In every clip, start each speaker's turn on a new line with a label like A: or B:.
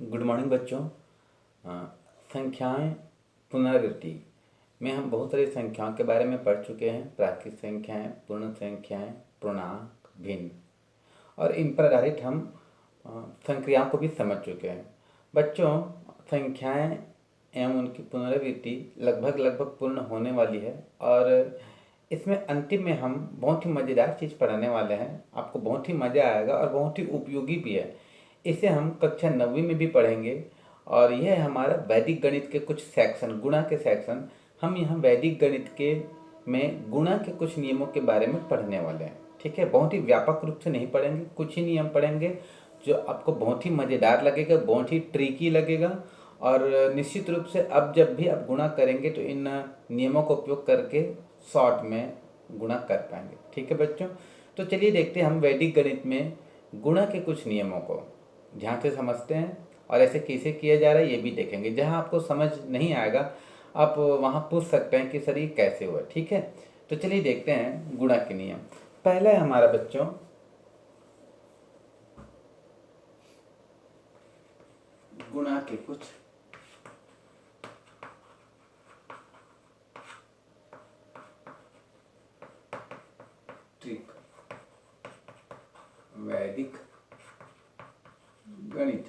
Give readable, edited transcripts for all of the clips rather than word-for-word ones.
A: Good morning बच्चों। संख्याएं पुनरावृत्ति में हम बहुत सारी संख्याओं के बारे में पढ़ चुके हैं। प्राकृत संख्याएं, पूर्ण संख्याएं, पूर्णांक, भिन्न, और इन पर आधारित हम संक्रियाओं को भी समझ चुके हैं। बच्चों, संख्याएं एवं उनकी पुनरावृत्ति लगभग पूर्ण होने वाली है और इसमें अंतिम में हम बहुत ही मज़ेदार चीज़ पढ़ाने वाले हैं। आपको बहुत ही मज़ा आएगा और बहुत ही उपयोगी भी है। इसे हम कक्षा 9वीं में भी पढ़ेंगे और यह है हमारा वैदिक गणित के कुछ सेक्शन, गुणा के सेक्शन। हम यहाँ वैदिक गणित के में गुणा के कुछ नियमों के बारे में पढ़ने वाले हैं। ठीक है, बहुत ही व्यापक रूप से नहीं पढ़ेंगे, कुछ ही नियम पढ़ेंगे जो आपको बहुत ही मज़ेदार लगेगा, बहुत ही ट्रिकी लगेगा। और निश्चित रूप से अब जब भी आप गुणा करेंगे तो इन नियमों का उपयोग करके शॉर्ट में गुणा कर पाएंगे। ठीक है बच्चों, तो चलिए देखते हैं हम वैदिक गणित में गुणा के कुछ नियमों को ध्यान से समझते हैं और ऐसे कैसे किया जा रहा है ये भी देखेंगे। जहाँ आपको समझ नहीं आएगा आप वहाँ पूछ सकते हैं कि सर ये कैसे हुआ। ठीक है, तो चलिए देखते हैं गुणा के नियम। पहला है हमारा बच्चों गुणा के कुछ ट्रिक। वैदिक गणित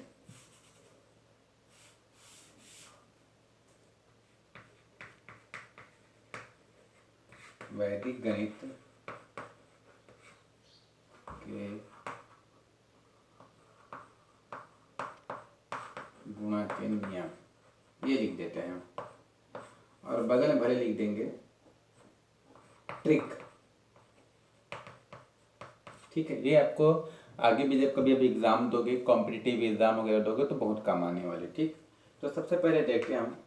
A: वैदिक गणित के गुणा के नियम ये लिख देते हैं और बगल में भले लिख देंगे ट्रिक। ठीक है, ये आपको आगे भी जब कभी आप एग्जाम दोगे, कॉम्पिटिटिव एग्जाम वगैरह दोगे तो बहुत काम आने वाले। ठीक, तो सबसे पहले देखते हैं हम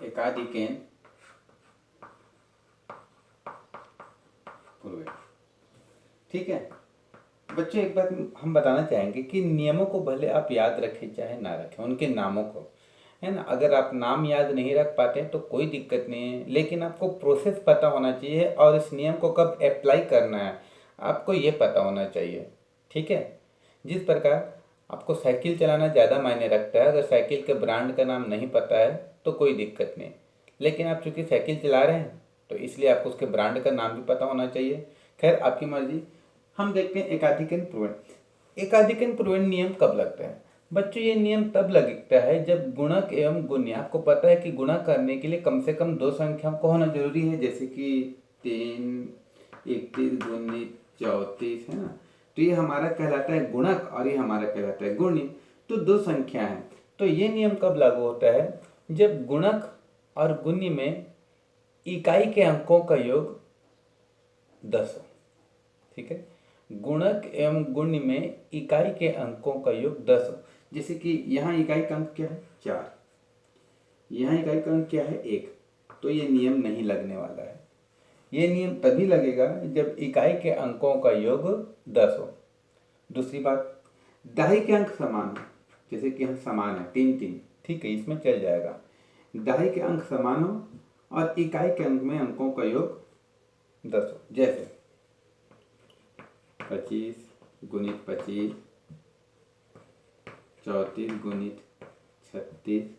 A: एकाधिकेन पूर्वे। ठीक है बच्चों, एक बात हम बताना चाहेंगे कि नियमों को भले आप याद रखें चाहे ना रखें, उनके नामों को, है ना। अगर आप नाम याद नहीं रख पाते तो कोई दिक्कत नहीं है, लेकिन आपको प्रोसेस पता होना चाहिए और इस नियम को कब अप्लाई करना है आपको ये पता होना चाहिए। ठीक है, जिस प्रकार आपको साइकिल चलाना ज़्यादा मायने रखता है, अगर साइकिल के ब्रांड का नाम नहीं पता है तो कोई दिक्कत नहीं, लेकिन आप चूँकि साइकिल चला रहे हैं तो इसलिए आपको उसके ब्रांड का नाम भी पता होना चाहिए। खैर आपकी मर्जी। हम देखते हैं एकाधिकन पूर्ण। एकाधिकन पूर्ण नियम कब लगता है बच्चों? ये नियम तब लगता है जब गुणक एवं गुण्य, आपको पता है कि गुणा करने के लिए कम से कम दो संख्याओं को होना जरूरी है, जैसे कि 3, 31, 19, 34, है ना। तो ये हमारा कहलाता है गुणक और ये हमारा कहलाता है गुण्य। तो दो संख्या है, तो ये नियम कब लागू होता है? जब गुणक और गुण्य में इकाई के अंकों का योग 10 हो। ठीक है, गुणक एवं गुण्य में इकाई के अंकों का योग 10 हो। जैसे कि यहाँ इकाई का अंक क्या है? 4, यहाँ इकाई का अंक क्या है? 1। तो ये नियम नहीं लगने वाला है। ये नियम तभी लगेगा जब इकाई के अंकों का योग 10 हो। दूसरी बात, दहाई के अंक समान हो, जैसे कि यहाँ समान है 3 3, ठीक है, इसमें चल जाएगा। दहाई के अंक समान हो और इकाई के अंक में अंकों का योग 10 हो, जैसे 25 गुणित 25, 34 गुणित 36,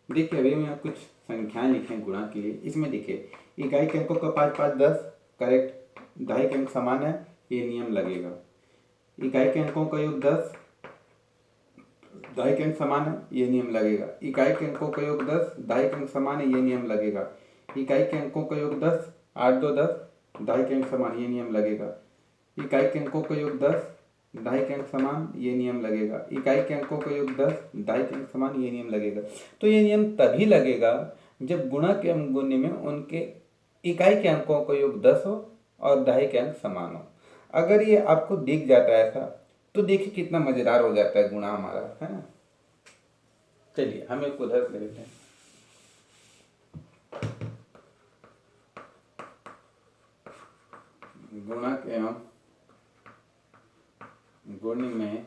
A: देखिए अभी मैं कुछ संख्याएं लिखे गुणा के लिए। इसमें देखिए इकाई के अंकों का 5 5 10 करेक्ट, दहाई के अंक समान है, ये नियम लगेगा। इकाई के अंकों का योग 10, दहाई के अंक समान है, ये नियम लगेगा। इकाई के अंकों का योग 10, दहाई के अंक समान है, ये नियम लगेगा। इकाई के अंकों का योग 10, 8 2 10, दहाई के अंक समान, ये नियम लगेगा। इकाई के अंकों का योग 10, दहाई के अंक समान, ये नियम लगेगा। इकाई के अंकों का योग 10, दहाई के अंक समान, ये नियम लगेगा। तो ये नियम तभी लगेगा जब गुणा के गुण्य में उनके इकाई के अंकों का योग 10 हो और दहाई के अंक समान हो। अगर ये आपको दिख जाता है ऐसा तो देखिए कितना मजेदार हो जाता है गुणा हमारा, है ना। चलिए हम एक उदाहरण ले लेते हैं। गुणक एवं गुण में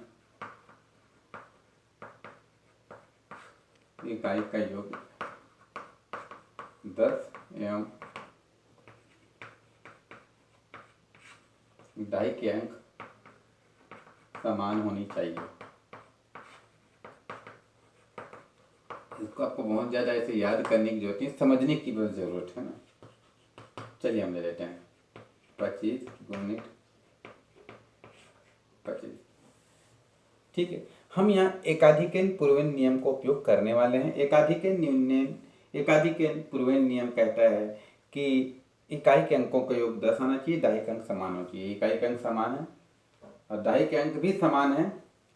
A: इकाई का योग 10 एवं इकाई के अंक समान होनी चाहिए। इसको आपको बहुत ज़्यादा ऐसे याद करने की जरूरत नहीं, समझने की बहुत ज़रूरत है ना। चलिए हम ले लेते हैं 25 गुणित 25। ठीक है, हम यहाँ एकाधिकरण पूर्वेन नियम का उपयोग करने वाले हैं। एकाधिकरण पूर्वेन नियम कहता है कि इकाई के अंकों का योग 10 आना चाहिए, दाई के अंक समान होना चाहिए। इकाई के अंक समान है और दाई के अंक भी समान है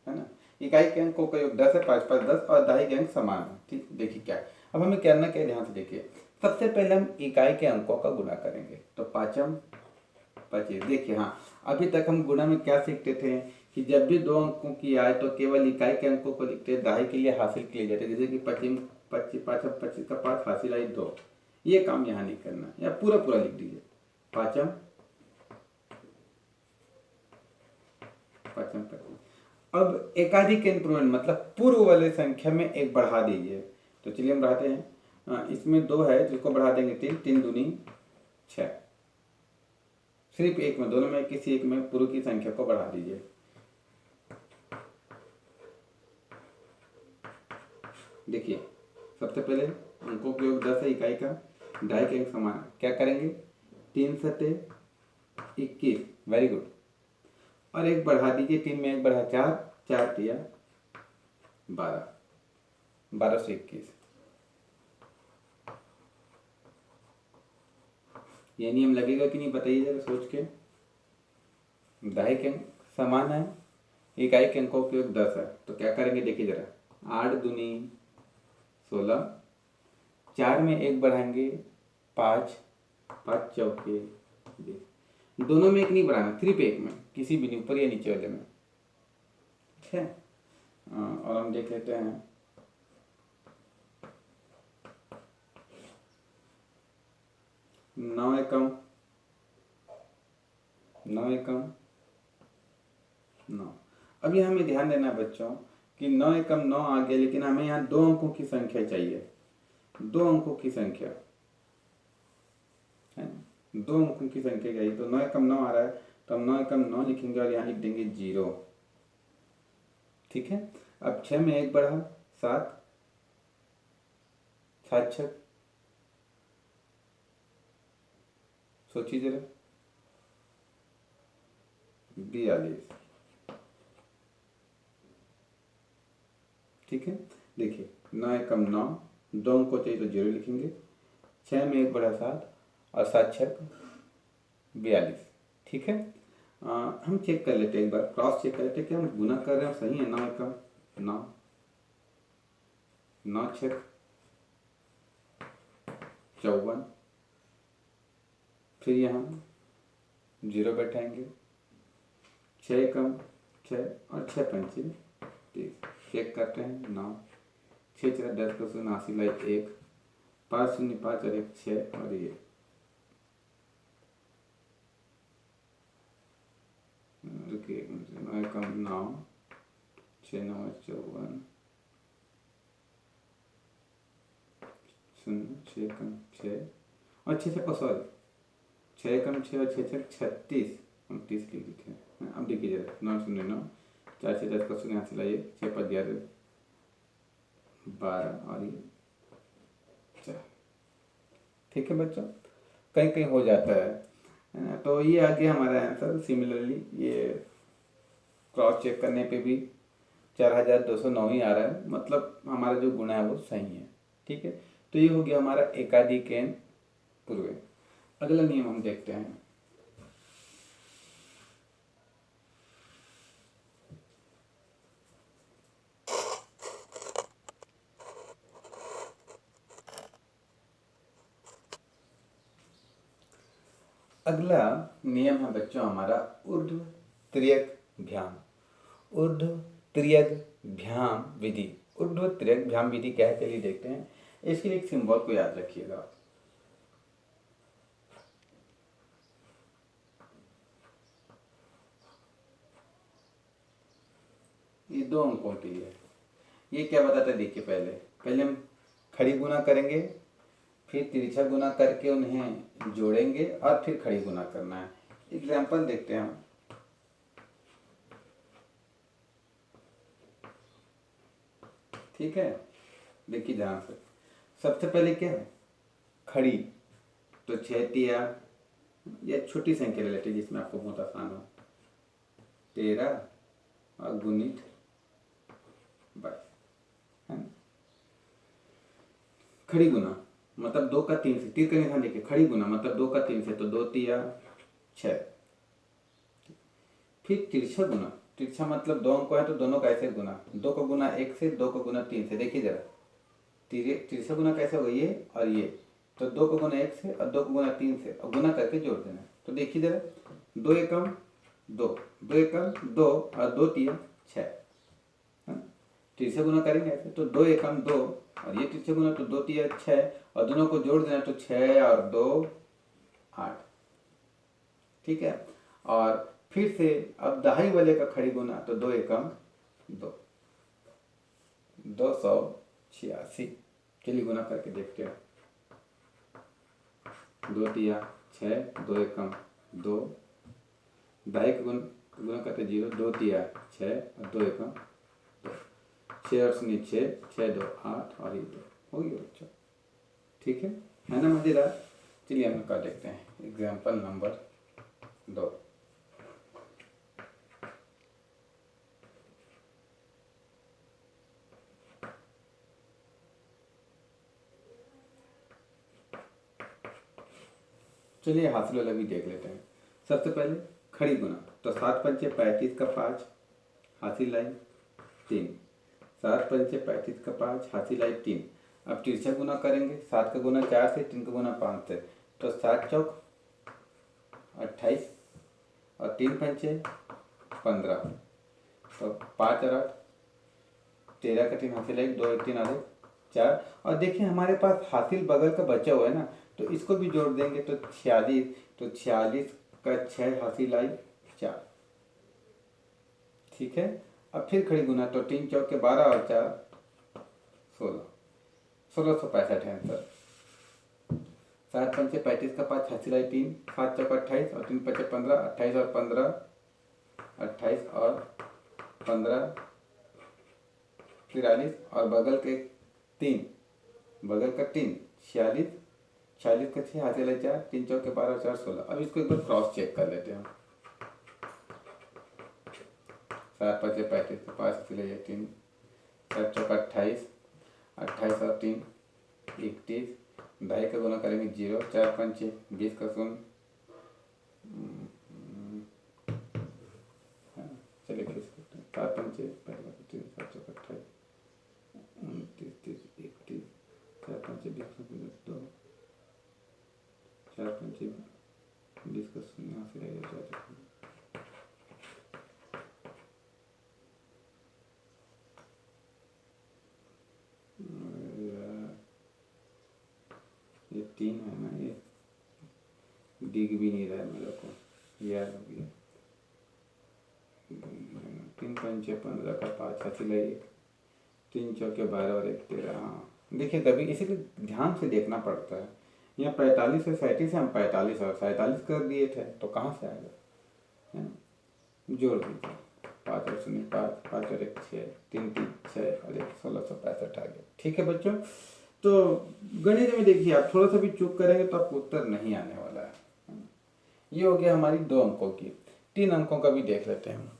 A: ना। इकाई के अंकों का योग 10 है, 5 5 10, और दाई के अंक समान है। ठीक, देखिए क्या अब हमें करना क्या है, ध्यान से देखिए। सबसे पहले हम इकाई के अंकों का गुणा करेंगे, तो 5 25। देखिए हाँ, अभी तक हम गुणा में क्या सीखते थे कि जब भी दो अंकों की आए तो केवल इकाई के अंकों को लिखते हैं, दाई के लिए हासिल किए जाते, जैसे कि 25 25 25 का 5 हासिल आई 2। ये काम यहाँ नहीं करना, या पूरा पूरा लिख दीजिए 5 25। अब एकाधिक पूर्व मतलब पूर्व वाले संख्या में एक बढ़ा दीजिए। तो चलिए हम बढ़ाते हैं। इसमें 2 है, जिसको बढ़ा देंगे 3, 3 दूनी 6। सिर्फ एक में, दोनों में किसी एक में पूर्व की संख्या को बढ़ा दीजिए। देखिए सबसे पहले अंकों का योग 10 है, इकाई का दाई के अंक समान है। क्या करेंगे, 3 सते 21, वेरी गुड। और एक बढ़ा दीजिए, 3 में एक बढ़ा 4, 4 दिया 12, 12 से 21। ये नियम लगेगा कि नहीं बताइए जरा सोच के। दाई के अंक समान है, इकाई के अंकों का योग 10 है, तो क्या करेंगे देखिए जरा। 8 दूनी 16, 4 में एक बढ़ाएंगे 5, 5 चौके 20। दोनों में एक नहीं बढ़ाना, सिर्फ एक में, किसी भी नहीं, ऊपर या नीचे वाले में। ठीक है, और हम देख लेते हैं 9 एकम 9 एकम 9। अभी हमें ध्यान देना बच्चों कि 9 एकम 9 आ गया, लेकिन हमें यहाँ 2 अंकों की संख्या चाहिए। 2 अंकों की संख्या है, 2 अंकों की संख्या चाहिए। तो 9 एकम 9 आ रहा है, तो हम 9 एकम 9 लिखेंगे और यहाँ लिख देंगे 0। ठीक है, अब 6 में एक बढ़ा 7, 7 6, सोचिए जरा 42। ठीक है, देखिए 9 एकम 9, 2 अंकों चाहिए तो 0 लिखेंगे। 6 में एक बढ़ा 7 और 7 6 42। ठीक है, हम चेक कर लेते हैं, एक बार क्रॉस चेक कर लेते हैं कि हम गुना कर रहे हैं सही है। 9 एकम 9, 9 6 54, फिर यहाँ 0 बैठाएंगे। 6 एकम 6 और 6 पंचे 30। चेक करते हैं 9 6 4 10 को 89 लाइक 1, 5 0 5 और 1 6, और ये रुकिए 9 एकम 9, 6 9 54, 6 एकम 6 और 6 6 को सॉरी 6 एकम 6 और 6 6 36, 29 लिख देते हैं। अब देखिए जरा 9 0 9, 4 6 10 को 89 लाइए, 6 5 11 12 और ये 4। ठीक है बच्चों, कहीं कहीं हो जाता है ना। तो ये आ गया हमारा आंसर। सिमिलरली ये क्रॉस चेक करने पे भी 4209 ही आ रहा है, मतलब हमारा जो गुणा है वो सही है। ठीक है, तो ये हो गया हमारा एकाधिकेन पूर्वे। अगला नियम हम देखते हैं। अगला नियम है बच्चों हमारा ऊर्ध्व तिर्यक भ्याम। ऊर्ध्व तिर्यक भ्याम विधि। ऊर्ध्व तिर्यक भ्याम विधि क्या है चलिए देखते हैं। इसके लिए एक सिंबल को याद रखिएगा। दो अंकों के लिए। ये क्या बताता है देखिए, पहले पहले हम खड़ी गुना करेंगे, फिर तिरछा गुना करके उन्हें जोड़ेंगे और फिर खड़ी गुना करना है। एग्जाम्पल देखते हैं हम। ठीक है, देखिए ध्यान से। सबसे पहले क्या है, खड़ी, तो 6 तिया, ये छोटी संख्या ले लेते हैं जिसमें आपको बहुत आसान हो, 13 और गुणित 22, है ना। खड़ी गुना मतलब 2 का 3 से, तीर का निशान देखिए, खड़ी गुना मतलब 2 का 3 से, तो 2 तिया 6। फिर तिरछा गुना, तिरछा मतलब 2 अंक है तो दोनों का ऐसे गुना, 2 का गुना 1 से, 2 का गुना 3 से। देखिए जरा तिरछा गुना कैसे होगा, ये और ये, तो 2 का गुना 1 से और 2 का गुना 3 से, और गुना करके जोड़ देना। तो देखिए जरा, 2 एकम 2, 2 एकम 2 और 2 तिया 6। तिरछा गुना करेंगे ऐसे, तो 2 एकम 2 और ये तिरछा गुना, तो 2 तिया 6 और दोनों को जोड़ देना, तो 6 और 2 8। ठीक है, और फिर से अब दहाई वाले का खड़ी गुना, तो 2 एकम 2, 286 के लिए गुना करके देखते हैं। 2 तिया 6, 2 एकम 2, दहाई का गुना करते 0, 2 तिया 6 और 2 एकम 2, 6 और 0 6, 6 2 8 और ये 2 हो गया बच्चों। ठीक है ना मजेदार। चलिए हम कर देखते हैं एग्जाम्पल नंबर 2। चलिए हासिल वाला भी देख लेते हैं। सबसे पहले खड़ी गुना, तो 7 पंचे 35 का 5, हासिल लाई 3, 7 पंचे 35 का 5, हासिल लाई 3। अब तिरछा गुना करेंगे, 7 का गुना 4 से, 3 का गुना 5 से, तो 7 चौक 28 और 3 पंचे 15, तो 5 और 8 13 का 3, हासिल लाई 2 1 3 आधे 4। और देखिए हमारे पास हासिल बगल का बचा हुआ है ना, तो इसको भी जोड़ देंगे, तो 46, तो 46 का 6 हासिल आई 4। ठीक है, अब फिर खड़ी गुना, तो 3 चौक के 12 और 4 16, 1665 है आंसर। 7 पंचे 35 का 5, हासिल आई 3, 7 चौक 28 और 3 पंचे 15, 28 और 15 28 और 15 43 और बगल के 3, बगल का 3 46, 46 का 6 हासिल है 4, 3 चौक के 12 और 4 16। अब इसको एक बार क्रॉस चेक कर लेते हैं। 7 पंचे 35 का 5 हासिल है 3, 7 चौक 28, 28 और 3 31, ढाई का गुना करेंगे 0, 4 पंचे 20 का 0। चलिए फिर 7 पंचे 3, 7 चौक 28, 29 30 31, 4 पंचे 20 का 2, 4 पंचे 20 का 0 हासिल है 4। ये 3 है ना, ये दिख भी नहीं रहा है मेरे को, याद हो गया। 3 पंचे 15 का 5 हासिल है 3 चौके 12 और 1 13। हाँ देखिए, कभी इसीलिए ध्यान से देखना पड़ता है। यहाँ 45 से 37 हम 45 और 47 कर दिए थे, तो कहाँ से आएगा, है ना। जोड़ दीजिए, 5 और 0 5, 5 और 1 6, 3 3 6 और 1 1665 आ गया। ठीक है बच्चों, तो गणित में देखिए आप थोड़ा सा भी चूक करेंगे तो आपको उत्तर नहीं आने वाला है। ये हो गया हमारी 2 अंकों की। 3 अंकों का भी देख लेते हैं।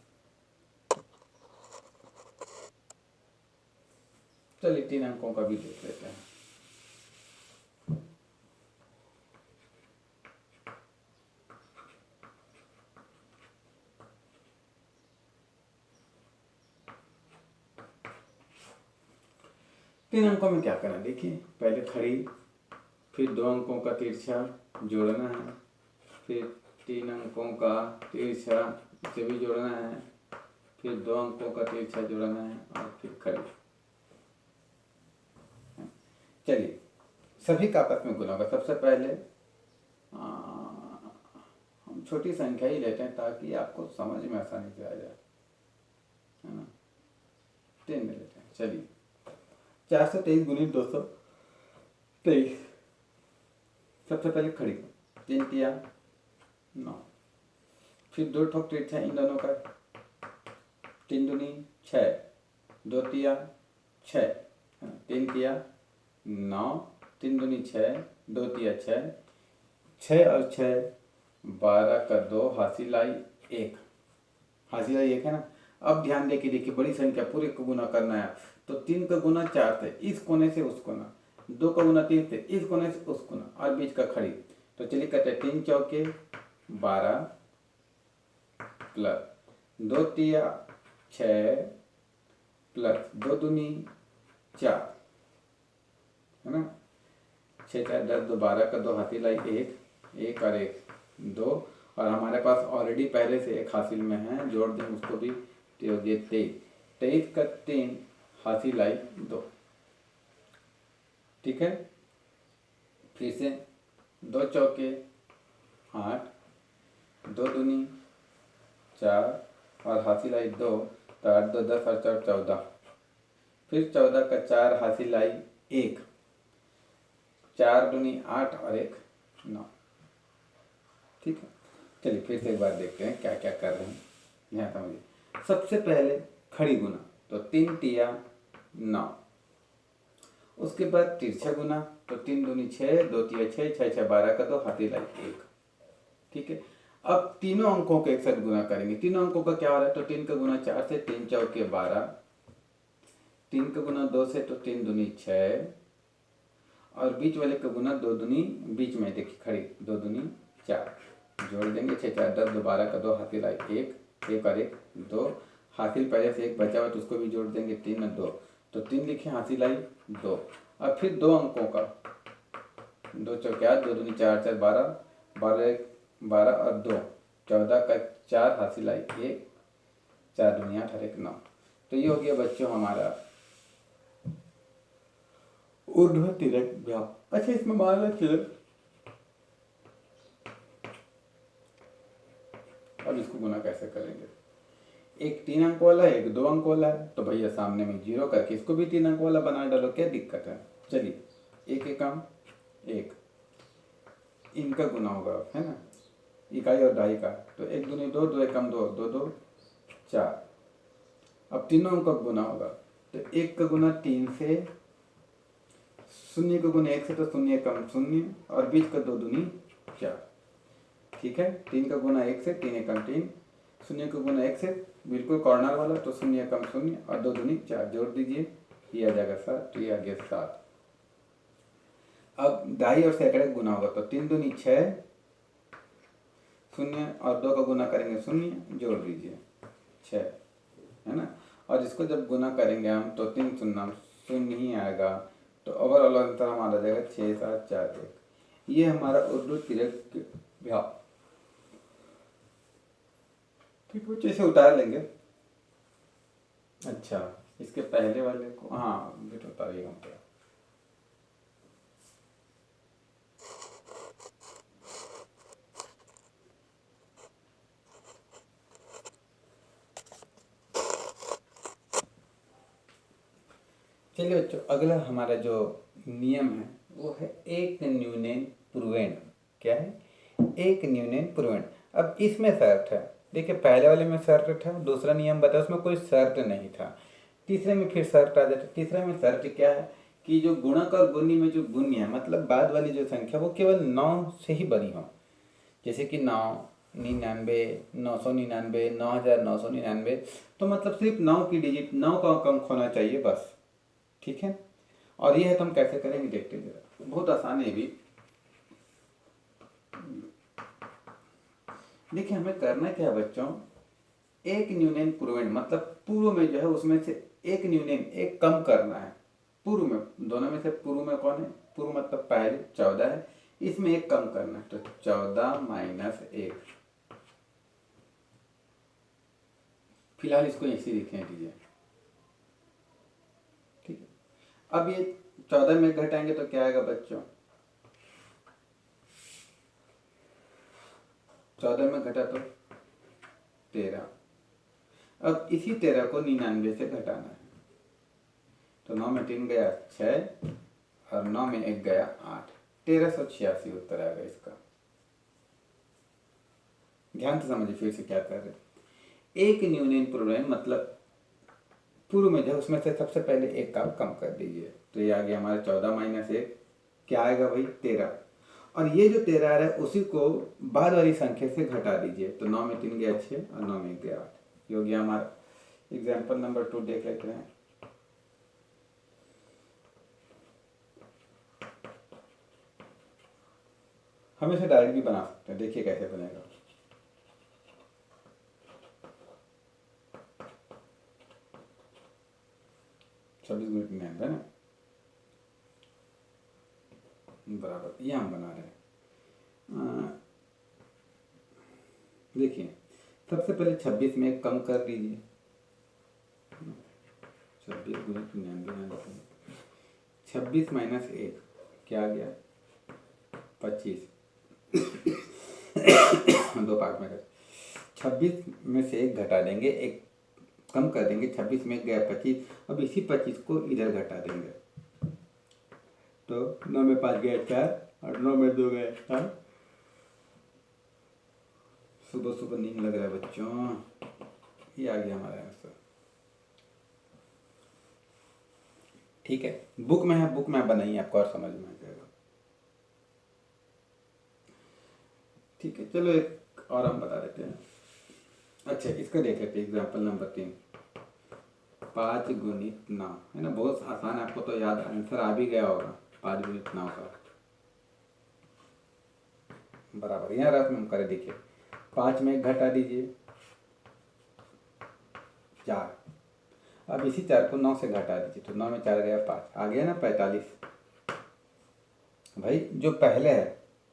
A: चलिए 3 अंकों का भी देख लेते हैं। तीन अंकों में क्या करना है देखिए, पहले खड़ी, फिर 2 अंकों का तिरछा जोड़ना है, फिर 3 अंकों का तिरछा इसे भी जोड़ना है, फिर 2 अंकों का तिरछा जोड़ना है और फिर खड़ी। चलिए सभी का आपस में गुना होगा। सबसे पहले हम छोटी संख्या ही लेते हैं ताकि आपको समझ में आसानी से आ जाए, है ना। 10 ले लेते हैं। चलिए 423 गुणित 223। सबसे पहले खड़ी 3 तिया 9, फिर 2 ठोक तिरछा इन दोनों का 3 दूनी 6, 2 तिया 6, 3 तिया 9, 3 दूनी 6, 2 तिया 6, 6 और 6 12 का 2 हासिल आई 1, हासिल आई 1 है ना। अब ध्यान देखिए, देखिए बड़ी संख्या पूरे को गुना करना है तो 3 का गुना 4 से इस कोने से उस कोना, 2 का गुना 3 से इस कोने से उस कोना और बीच का खड़ी। तो चलिए कहते हैं 3 चौके 12 प्लस 2 तिया 6 प्लस 2 दूनी 4 है ना। 6 4 10 2 12 का 2 हासिल आई 1, 1 और 1 2, और हमारे पास ऑलरेडी पहले से 1 हासिल में है, जोड़ दें उसको भी तो हो गया 23, 23 का 3 हासिल आई 2। ठीक है, फिर से 2 चौके 8, 2 दूनी 4 और हासिल आई 2, तो 8 2 10 और 4 14, फिर 14 का 4 हासिल आई 1, 4 दूनी 8 और 1 9। ठीक है, चलिए फिर से एक बार देखते हैं क्या क्या कर रहे हैं, यहाँ समझिए। सबसे पहले खड़ी गुना तो 3 तिया 9, उसके बाद तिरछा गुना तो 3 दूनी 6, 2 तिया 6, 6 6 12 का 2 हासिल आई 1। ठीक है, अब तीनों अंकों को एक साथ गुना करेंगे। तीनों अंकों का क्या हो रहा है तो 3 का गुना 4 से 3 चौके 12, 3 का गुना 2 से तो 3 दूनी 6 और बीच वाले का गुना 2 दूनी बीच में देखिए खड़ी 2 दूनी 4, जोड़ देंगे 6 4 10 2 12 का 2 हासिल आई 1, 1 और 1 2, हासिल पहले से 1 बचा हुआ तो उसको भी जोड़ देंगे 3 और 2, तो 3 लिखे हासिल आई 2। अब फिर 2 अंकों का 2 चौके 8 2 दूनी 4 4 12, 12 1 12 और 2 14 का 4 हासिल आई 1, 4 दूनी 8 और 1 9। तो ये हो गया बच्चों हमारा ऊर्ध्व तिर्यक व्याप। अच्छा, इसमें मान लो चलो अब इसको गुना कैसे करेंगे, एक 3 अंक वाला है, एक 2 अंक वाला है, तो भैया सामने में 0 करके इसको भी 3 अंक वाला बना डालो, क्या दिक्कत है। चलिए एक एकम 1 इनका गुना होगा है ना, इकाई और ढाई का, तो 1 दूनी 2, 2 एकम 2, 2 2 4। अब तीनों अंक का गुना होगा तो 1 का गुना 3 से, 0 का गुना 1 से तो 0 एकम 0 और बीच का 2 दूनी 4। ठीक है, 3 का गुना 1 से 3 एकम 3, 0 का गुना 1 से बिल्कुल कॉर्नर वाला तो 0 एकम 0 और 2 दूनी 4, जोड़ दीजिए ये आ जाएगा 7, तो ये आ गया 7। अब ढाई और सैकड़े गुना होगा तो 3 दूनी 6, 0 और 2 का गुना करेंगे 0, जोड़ दीजिए 6 है ना। और इसको जब गुना करेंगे हम तो 3 शून्य शून्य ही आएगा, तो ओवरऑल आंसर हमारा जाएगा 6 7 4 1। ये हमारा ऊर्ध्व तिर्यक व्याप। ठीक, बच्चे से उतार लेंगे। अच्छा, इसके पहले वाले को हाँ बिट उतारिएगा हम। चलिए बच्चों, अगला हमारा जो नियम है वो है एक न्यूनन पूर्वेण। क्या है, एक न्यूनन पूर्वेण। अब इसमें शर्त है, देखिए पहले वाले में शर्त था, दूसरा नियम बताया उसमें कोई शर्त नहीं था, तीसरे में फिर शर्त आ जाती। तीसरे में शर्त क्या है कि जो गुणक और गुणी में जो गुण्य है, मतलब बाद वाली जो संख्या वो केवल 9 से ही बनी हो, जैसे कि 9 99 999 9999, तो मतलब सिर्फ 9 की डिजिट 9 का अंक होना चाहिए बस। ठीक है, और ये है तो हम कैसे करेंगे देखते हैं जरा, बहुत आसान है भी। देखिए हमें करना क्या है बच्चों, एक न्यूनन पूर्वेण मतलब पूर्व में जो है उसमें से एक न्यूनन एक कम करना है। पूर्व में दोनों में से पूर्व में कौन है, पूर्व मतलब पहले 14 है, इसमें एक कम करना है तो 14 माइनस 1। फिलहाल इसको ऐसे लिखने दीजिए। ठीक है, अब ये 14 में घटाएंगे तो क्या आएगा बच्चों, 14 में घटा तो 13। अब इसी 13 को 99 से घटाना है तो 9 में 3 गया 6 और 9 में 1 गया 8। 1386 उत्तर आएगा इसका। ध्यान से समझिए फिर से क्या कर रहे। एक न्यून पूर्व मतलब पूर्व में जो उसमें से सबसे पहले एक का कम कर दीजिए, तो ये आ गया हमारा 14 माइनस 1 क्या आएगा भाई 13। और ये जो 13 आ रहा है उसी को बाद वाली संख्या से घटा दीजिए, तो 9 में 3 गया 6 और 9 में 1 गया 8। ये हो गया हमारा। एग्जाम्पल नंबर 2 देख लेते हैं। हम इसे डायरेक्ट भी बना सकते हैं, देखिए कैसे बनेगा। छब्बीस मिनट में है ना, बराबर ये हम बना रहे हैं। देखिए सबसे पहले 26 में एक कम कर दीजिए, 26 गुणित 99, 26 माइनस 1 क्या आ गया 25। दो पार्ट में कर 26 में से एक घटा देंगे, एक कम कर देंगे, 26 में गया 25। अब इसी 25 को इधर घटा देंगे, तो 9 में 5 गया 4 और 9 में 2 गया 4। सुबह सुबह नींद लग रहा है बच्चों, ये आ गया हमारा आंसर। ठीक है, बुक में है, बुक में बनाइए, आपको और समझ में आ जाएगा। ठीक है, चलो एक और हम बता देते हैं। अच्छा इसका देख लेते हैं एग्जाम्पल नंबर 3। 5 गुणित 9 है ना, बहुत आसान है, आपको तो याद आंसर आ भी गया होगा। 5 गुणित 9 का बराबर यहाँ रफ में हम करें, देखिए 5 में 1 घटा दीजिए 4। अब इसी 4 को 9 से घटा दीजिए, तो 9 में 4 गया 5, आ गया ना 45। भाई जो पहले है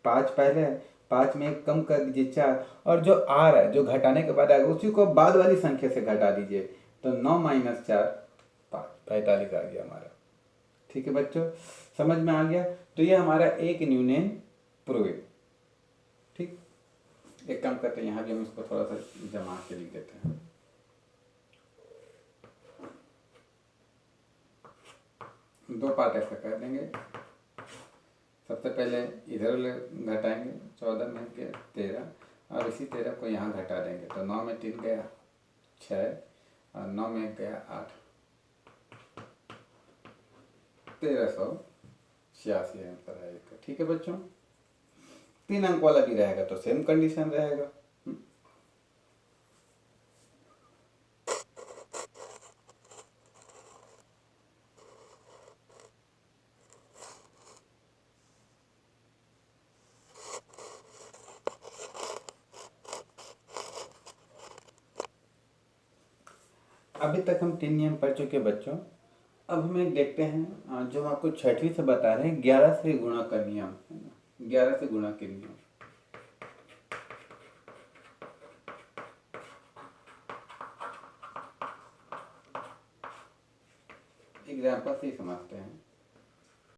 A: 5 पहले है, 5 में 1 कम कर दीजिए 4, और जो आ रहा है जो घटाने के बाद आएगा उसी को बाद वाली संख्या से घटा दीजिए, तो 9 माइनस 4 5, 45 आ गया हमारा। ठीक है बच्चों, समझ में आ गया। तो ये हमारा एक न्यूनन पूर्व। ठीक, एक काम करते हैं, यहाँ भी हम इसको थोड़ा सा जमा के लिख देते हैं। दो पार्ट ऐसा कर देंगे, सबसे पहले इधर घटाएंगे 14 में के 13, और इसी 13 को यहाँ घटा देंगे, तो 9 में 3 गया 6 और 9 में 1 गया 8। 1386 आंसर है इसका। ठीक है बच्चों, 3 अंक वाला भी रहेगा तो सेम कंडीशन रहेगा। अभी तक हम 3 नियम पढ़ चुके बच्चों। अब हम एक देखते हैं जो आपको 6वीं से बता रहे हैं, 11 से गुणा का नियम है ना, 11 से गुणा के नियम। एग्जाम्पल से ही समझते हैं।